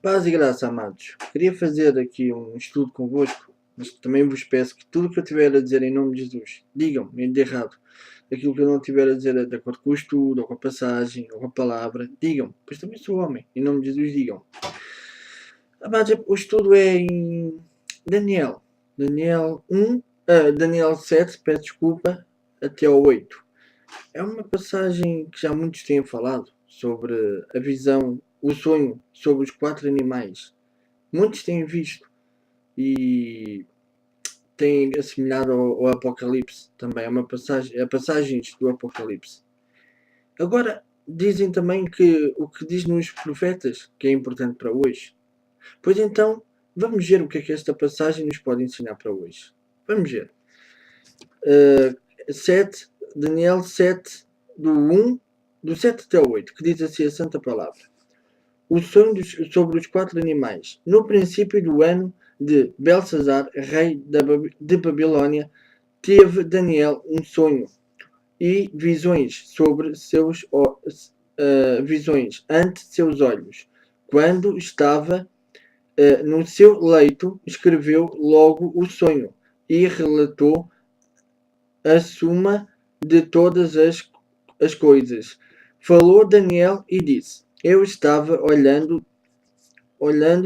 Paz e graça, amados. Queria fazer aqui um estudo convosco, mas também vos peço que tudo o que eu tiver a dizer em nome de Jesus, digam-me de errado. Aquilo que eu não tiver a dizer de acordo com o estudo, ou com a passagem, ou com a palavra, digam-me. Pois também sou homem. Em nome de Jesus, digam. Amados, o estudo é em Daniel. Daniel 1, Daniel 7, peço desculpa, até ao 8. É uma passagem que já muitos têm falado sobre a visão, o sonho sobre os 4 animais. Muitos têm visto e têm assemelhado ao Apocalipse também. É uma passagem, passagens do Apocalipse. Agora, dizem também que o que diz nos profetas que é importante para hoje. Pois então, vamos ver o que é que esta passagem nos pode ensinar para hoje. Vamos ver. 7, Daniel 7, do 7 até o 8, que diz assim a Santa Palavra. O sonho sobre os 4 animais. No princípio do ano de Belsazar, rei de Babilônia, teve Daniel um sonho e visões sobre seus visões ante seus olhos. Quando estava no seu leito, escreveu logo o sonho e relatou a suma de todas as coisas. Falou Daniel e disse: Eu estava olhando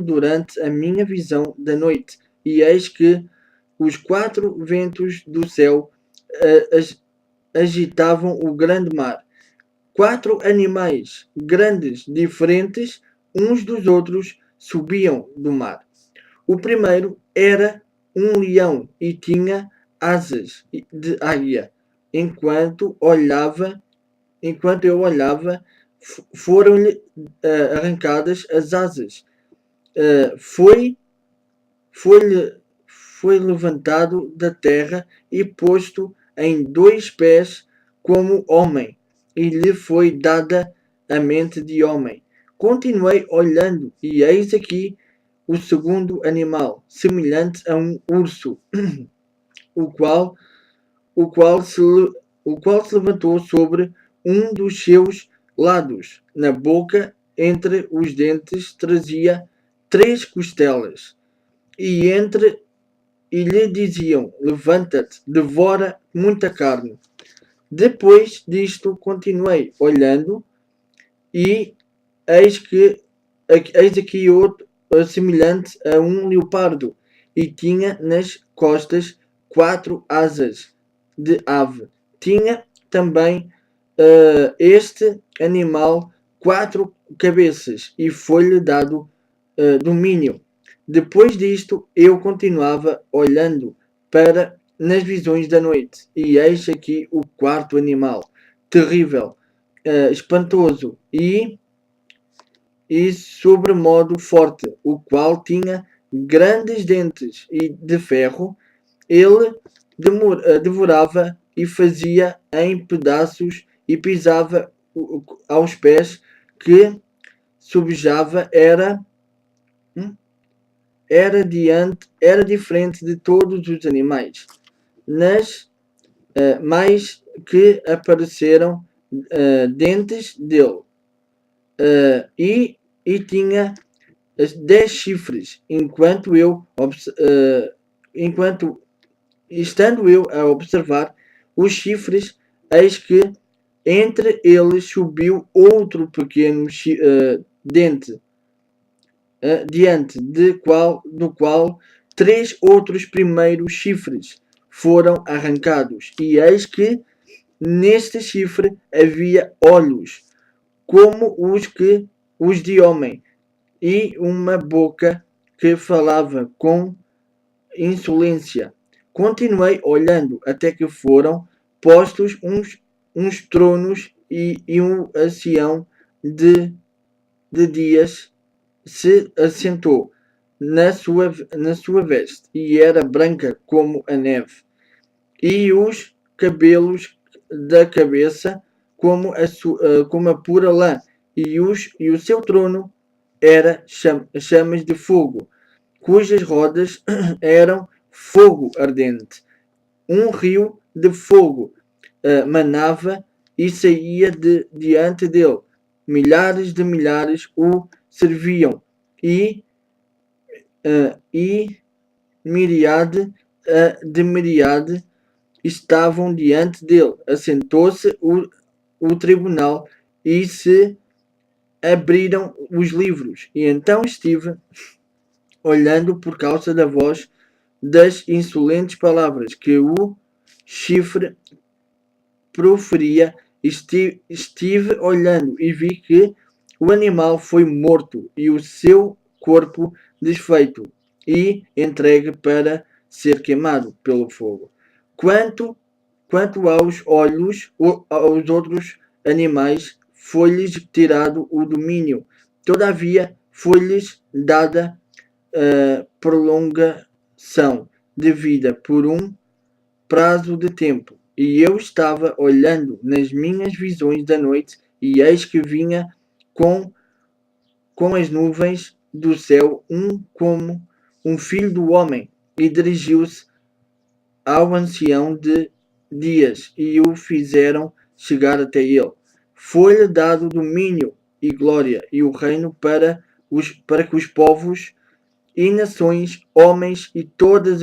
durante a minha visão da noite, e eis que os 4 ventos do céu agitavam o grande mar. 4 animais grandes, diferentes uns dos outros, subiam do mar. O primeiro era um leão e tinha asas de águia. Enquanto eu olhava, foram-lhe arrancadas as asas. Foi foi levantado da terra e posto em 2 pés como homem, e lhe foi dada a mente de homem. Continuei olhando, e eis aqui o segundo animal, semelhante a um urso, o qual, o qual, se, o qual se levantou sobre um dos seus lados. Na boca, entre os dentes, trazia 3 costelas, e lhe diziam: Levanta-te, devora muita carne. Depois disto continuei olhando, e eis que eis aqui outro semelhante a um leopardo, e tinha nas costas 4 asas de ave. Tinha também este animal 4 cabeças, e foi-lhe dado domínio. Depois disto, eu continuava olhando para nas visões da noite, e eis aqui o 4º animal, terrível, espantoso e sobremodo forte, o qual tinha grandes dentes e de ferro. Ele devorava e fazia em pedaços e pisava aos pés que subjava. Era diferente de todos os animais, nas mais que apareceram dentes dele, e tinha 10 chifres, enquanto estando eu a observar os chifres, eis que entre eles subiu outro pequeno dente, diante do qual 3 outros primeiros chifres foram arrancados, e eis que neste chifre havia olhos, como os de homem, e uma boca que falava com insolência. Continuei olhando até que foram postos uns tronos, e um ancião de dias se assentou na sua veste, e era branca como a neve, e os cabelos da cabeça como a pura lã, e o seu trono era chamas de fogo, cujas rodas eram fogo ardente. Um rio de fogo manava e saía diante dele. Milhares de milhares o serviam, e Miriade de Miriade estavam diante dele. Assentou-se o tribunal e se abriram os livros. E então estive olhando por causa da voz das insolentes palavras que o chifre proferia. Estive olhando e vi que o animal foi morto e o seu corpo desfeito e entregue para ser queimado pelo fogo. Quanto aos olhos, aos outros animais, foi-lhes tirado o domínio. Todavia, foi-lhes dada prolongação de vida por um prazo de tempo. E eu estava olhando nas minhas visões da noite, e eis que vinha com as nuvens do céu como um filho do homem, e dirigiu-se ao ancião de dias, e o fizeram chegar até ele. Foi-lhe dado domínio e glória, e o reino para que os povos e nações, homens e de todas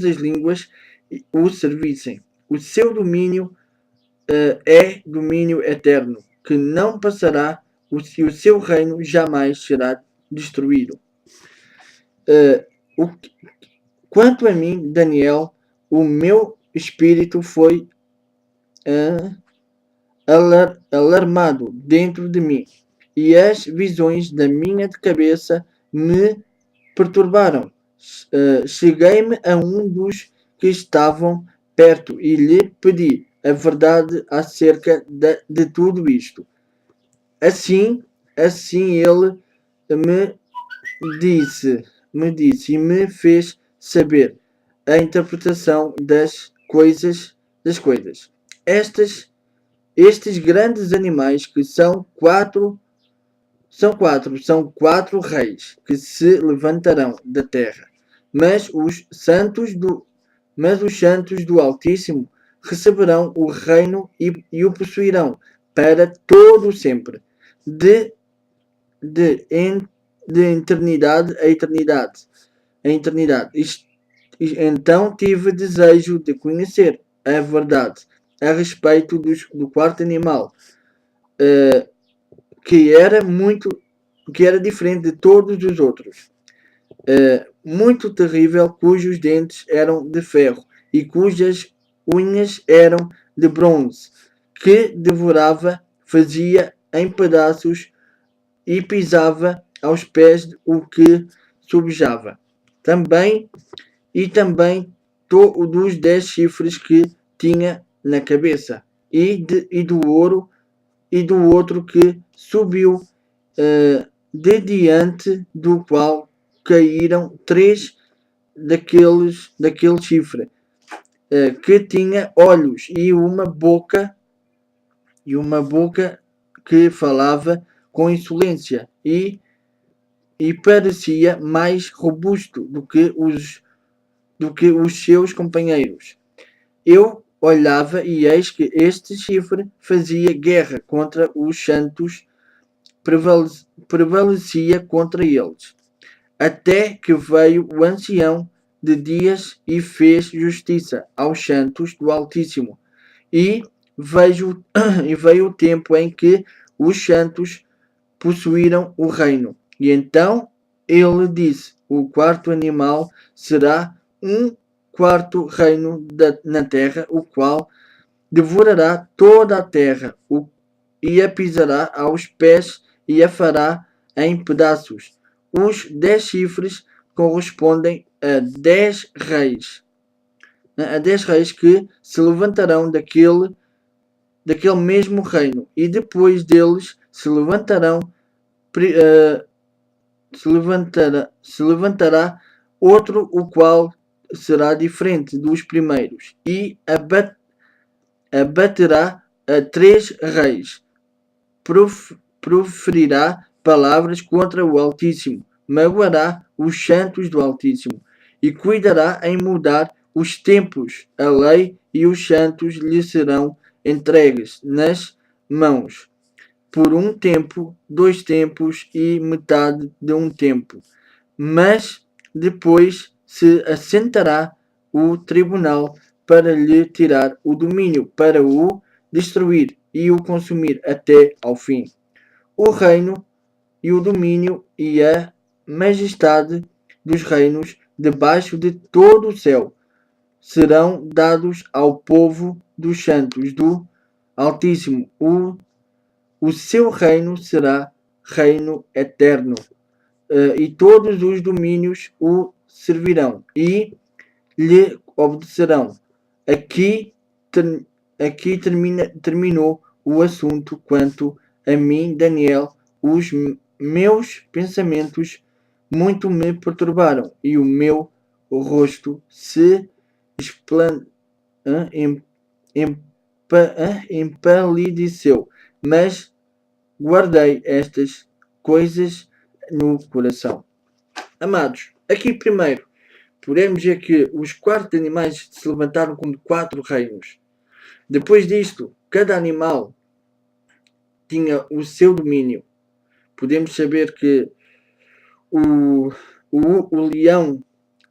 as línguas o servissem. O seu domínio é domínio eterno, que não passará, e o seu reino jamais será destruído. Quanto a mim, Daniel, o meu espírito foi alarmado dentro de mim, e as visões da minha cabeça me perturbaram. Cheguei-me a um dos que estavam perto e lhe pedi a verdade acerca de tudo isto. Assim ele me disse e me fez saber a interpretação das coisas. Estes grandes animais que são quatro reis que se levantarão da terra, mas os santos do Altíssimo receberão o reino e o possuirão para todo sempre, de eternidade a eternidade. Então tive desejo de conhecer a verdade a respeito do quarto animal, que era diferente de todos os outros, muito terrível, cujos dentes eram de ferro e cujas unhas eram de bronze, que devorava, fazia em pedaços e pisava aos pés o que subjava. Também dos 10 chifres que tinha na cabeça, e do outro que subiu, de diante do qual caíram 3 daquele chifre, que tinha olhos e uma boca que falava com insolência e parecia mais robusto do que os seus companheiros. Eu olhava e eis que este chifre fazia guerra contra os santos, prevalecia contra eles, até que veio o ancião de dias e fez justiça aos santos do Altíssimo. E veio o tempo em que os santos possuíram o reino. E então ele disse: o quarto animal será um quarto reino na terra, o qual devorará toda a terra e a pisará aos pés e a fará em pedaços. Os 10 chifres correspondem a 10 reis. A 10 reis que se levantarão daquele mesmo reino, e depois deles se levantará outro, o qual será diferente dos primeiros, e abaterá a 3 reis, proferirá palavras contra o Altíssimo, magoará os santos do Altíssimo, e cuidará em mudar os tempos. A lei e os santos lhe serão entregues nas mãos. por um tempo, 2 tempos e metade de um tempo. Mas depois se assentará o tribunal para lhe tirar o domínio, para o destruir e o consumir até ao fim. O reino e o domínio e a majestade dos reinos debaixo de todo o céu serão dados ao povo dos santos do Altíssimo. O seu reino será reino eterno, e todos os domínios o servirão e lhe obedecerão. Aqui, terminou o assunto. Quanto a mim, Daniel, os meus pensamentos muito me perturbaram e o meu rosto se empalideceu, mas guardei estas coisas no coração. Amados, aqui primeiro podemos ver que os 4 animais se levantaram como 4 reinos. Depois disto, cada animal tinha o seu domínio. Podemos saber que o leão,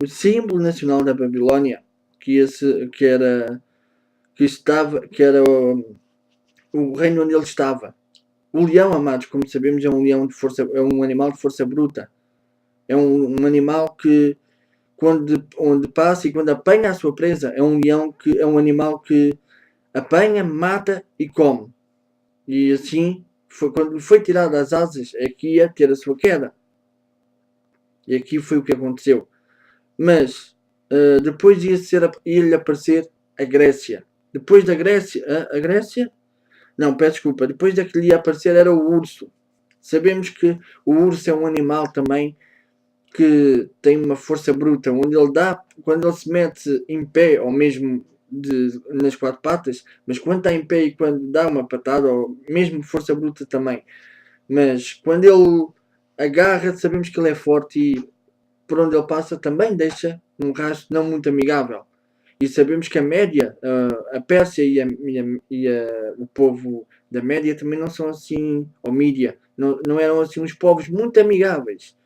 o símbolo nacional da Babilónia, que era o reino onde ele estava. O leão, amados, como sabemos, é um animal de força bruta. É um animal que onde passa e quando apanha a sua presa, é um animal que apanha, mata e come. E assim, quando foi tirado as asas, é que ia ter a sua queda. E aqui foi o que aconteceu. Mas depois ia-lhe aparecer a Grécia. Depois da Grécia, a Grécia? Não, peço desculpa. Depois daquele ia aparecer era o urso. Sabemos que o urso é um animal também que tem uma força bruta, onde quando ele se mete em pé, ou mesmo nas 4 patas, mas quando está em pé e quando dá uma patada, ou mesmo força bruta também. Mas quando ele agarra, sabemos que ele é forte e por onde ele passa também deixa um rastro não muito amigável. E sabemos que a Média, a Pérsia o povo da Média também não são assim, ou Mídia, não eram assim uns povos muito amigáveis.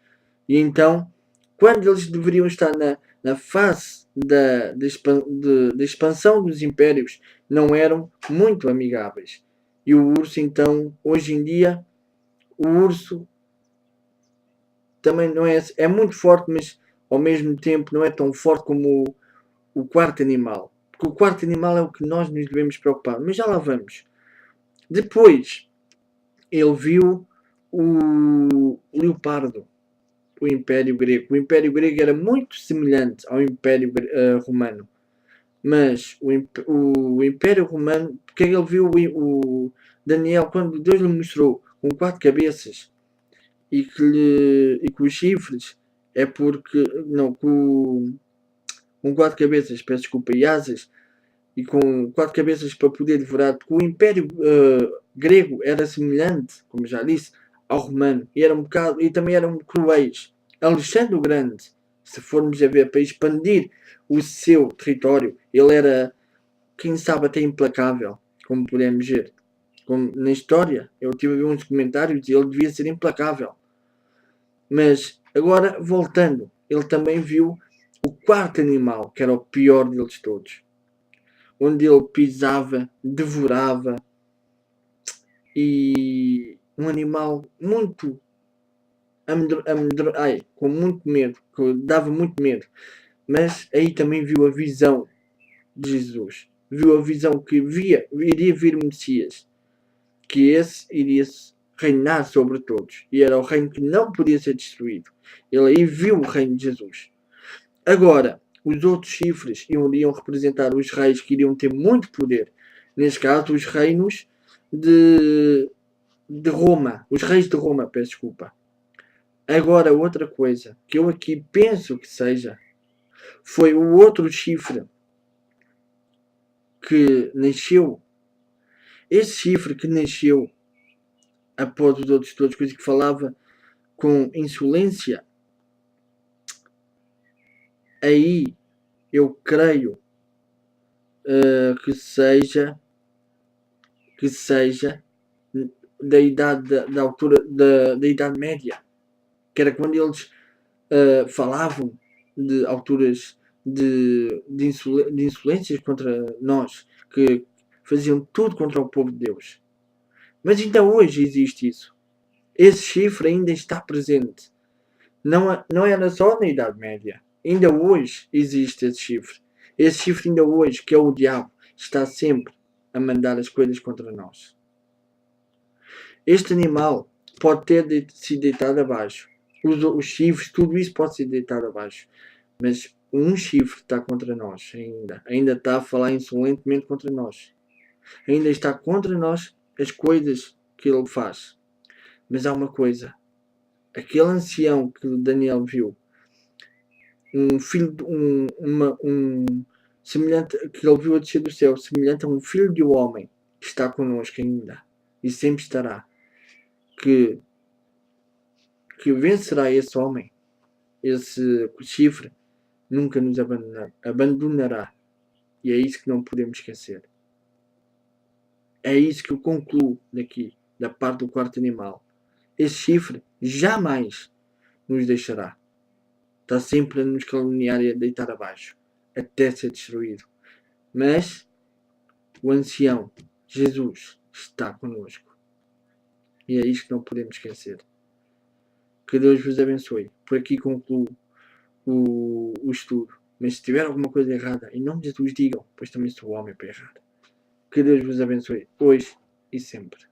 E então, quando eles deveriam estar na fase da expansão dos impérios, não eram muito amigáveis. E o urso, então, hoje em dia, o urso também não é muito forte, mas ao mesmo tempo não é tão forte como o 4º animal. Porque o 4º animal é o que nós nos devemos preocupar. Mas já lá vamos. Depois, ele viu o leopardo. O Império Grego. O Império Grego era muito semelhante ao Império Romano. Mas o Império Romano, porque ele viu o Daniel, quando Deus lhe mostrou com 4 cabeças e que os chifres é porque. Não, com 4 cabeças, peço desculpa, e asas, e com 4 cabeças para poder devorar, porque o Império Grego era semelhante, como já disse, ao Romano, e era um bocado, e também eram cruéis. Alexandre o Grande, se formos a ver, para expandir o seu território, ele era, quem sabe, até implacável, como podemos ver. Como na história, eu tive a ver uns comentários e ele devia ser implacável. Mas, agora, voltando, ele também viu o 4º animal, que era o pior deles todos. Onde ele pisava, devorava, e um animal muito com muito medo, que dava muito medo. Mas aí também viu a visão de Jesus. Viu a visão que iria vir o Messias. Que esse iria reinar sobre todos. E era o reino que não podia ser destruído. Ele aí viu o reino de Jesus. Agora, os outros chifres iriam representar os reis que iriam ter muito poder. Neste caso, os reinos de Roma. Os reis de Roma, peço desculpa. Agora, outra coisa que eu aqui penso que seja foi o outro chifre que nasceu. Esse chifre que nasceu após os outros todos, coisas que falava com insolência. Aí eu creio que seja da idade da altura da Idade Média, que era quando eles falavam de alturas de insolências contra nós, que faziam tudo contra o povo de Deus. Mas ainda hoje existe isso. Esse chifre ainda está presente. Não era só na Idade Média. Ainda hoje existe esse chifre. Esse chifre ainda hoje, que é o diabo, está sempre a mandar as coisas contra nós. Este animal pode ter sido deitado abaixo. Os chifres, tudo isso pode ser deitado abaixo. Mas um chifre está contra nós ainda. Ainda está a falar insolentemente contra nós. Ainda está contra nós as coisas que ele faz. Mas há uma coisa. Aquele ancião que Daniel viu, um filho, semelhante, que ele viu a descer do céu, semelhante a um filho de um homem, que está connosco ainda. E sempre estará. Que vencerá esse homem, esse chifre, nunca nos abandonará. E é isso que não podemos esquecer. É isso que eu concluo daqui, da parte do quarto animal. Esse chifre jamais nos deixará. Está sempre a nos caluniar e a deitar abaixo, até ser destruído. Mas o ancião, Jesus, está connosco. E é isso que não podemos esquecer. Que Deus vos abençoe. Por aqui concluo o estudo. Mas se tiver alguma coisa errada, em nome de Jesus digam, pois também sou homem para errar. Que Deus vos abençoe hoje e sempre.